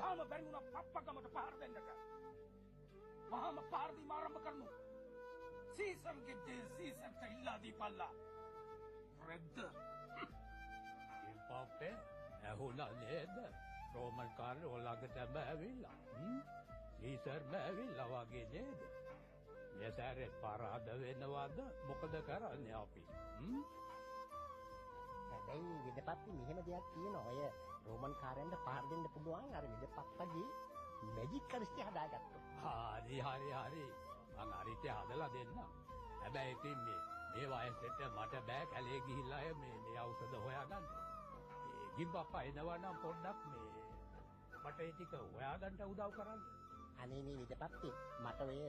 තාම බැරි වුණා පප්පකමට පහර දෙන්නට. වහාම පාර දීම ආරම්භ කරමු. සීසම්ගේ දේ සීසම්ට ඉල්ලා දීපල්ලා. රෙද්ද. ඉම්පප්පේ ඇහුණා නේද? රෝමන් කාර්යෝ ළඟටම ඇවිල්ලා. සීසර් ඇවිල්ලා වගේ නේද? මෙසාරේ පරාද වෙනවද? මොකද කරන්නේ අපි? හැබැයි විදපත්ති මෙහෙම දෙයක් තියෙනවා. ඔය රෝමන් කාර්යයන්ට පාර දෙන්න පුළුවන් අර විදපත්තගේ මැජික් කරිස්ටි හදාගත්තා. හරි. මං අරිතේ හදලා දෙන්නම්. හැබැයි ඉතින් මේ වයසට මට බෑ කැලේ ගිහිල්ලා මේ ඖෂධ හොයාගන්න. ගිම්බප්පා එනවා නම් පොඩ්ඩක් මට ඒ ටික හොයාගන්න උදව් කරන්න. අනේ මේ විදපත්ති මට ඔය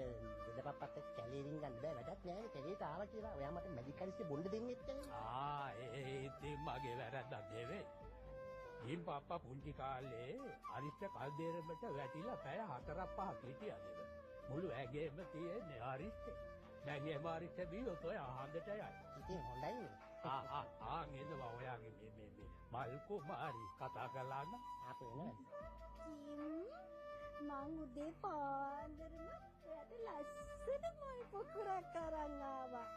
විදපප්පත් කැලේ රින්ගන්න බෑ වැඩක් නෑ. කැලේට ආවා කියලා ඔයා මට මැජික් කරිස්ටි බොන්න දෙන්නෙත් නෑ. ඒ ඉතින් මගේ වැරද්දක් නෙවෙයි. ගිම්බප්පා පුංචි කාලේ අරිෂ්ඨ කල්දේරමට වැටිලා පැය 4-5ක් හිටියා නේද? මුළු ඇගේම තියෙන්නේ අරිෂ්ඨ. දැන් ඒ මාරිෂ්ඨ බියොත් ඔය අහන්නට යයි. ඉතින් හොඳයි. එනවා ඔයාගේ මේ මල් කුමාරි කතා කළා නම් ආපු එනවා. මං උදේ පාන්දරම ඔයාට ලස්සන මල් පොකුරක් අරන් ආවා.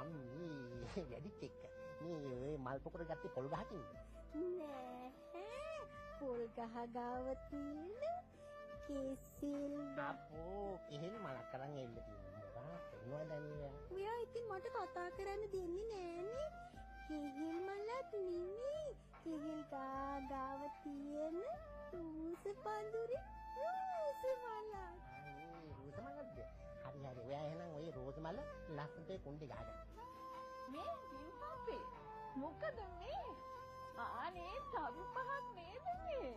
අම්මී වැඩිච් එක. මේ ඔය මල් පොකුර ගත්තේ පොල් ගහකින්ද? නෑ. පොල් ගහ ගාව තියෙන කෙසෙල්. අපෝ එහෙම මලක් කරන් එන්න තියෙනවා. මොනවද නෑ. ඔයා ඉතින් මට කතා කරන්න දෙන්නේ නෑනේ. කෙහෙල් මලක් නෙමෙයි. කෙහෙල් ගාව තියෙන රෝස පඳුරේ රෝස මලක්. රෝස මලක්ද? හරි. ඔයා එහෙනම් ওই රෝස මල ලස්සනට කුණ්ඩේ ගහගන්න. මේ ගිම්පප්පේ මොකද මේ? අනේ තරු පහක් නේද මේ?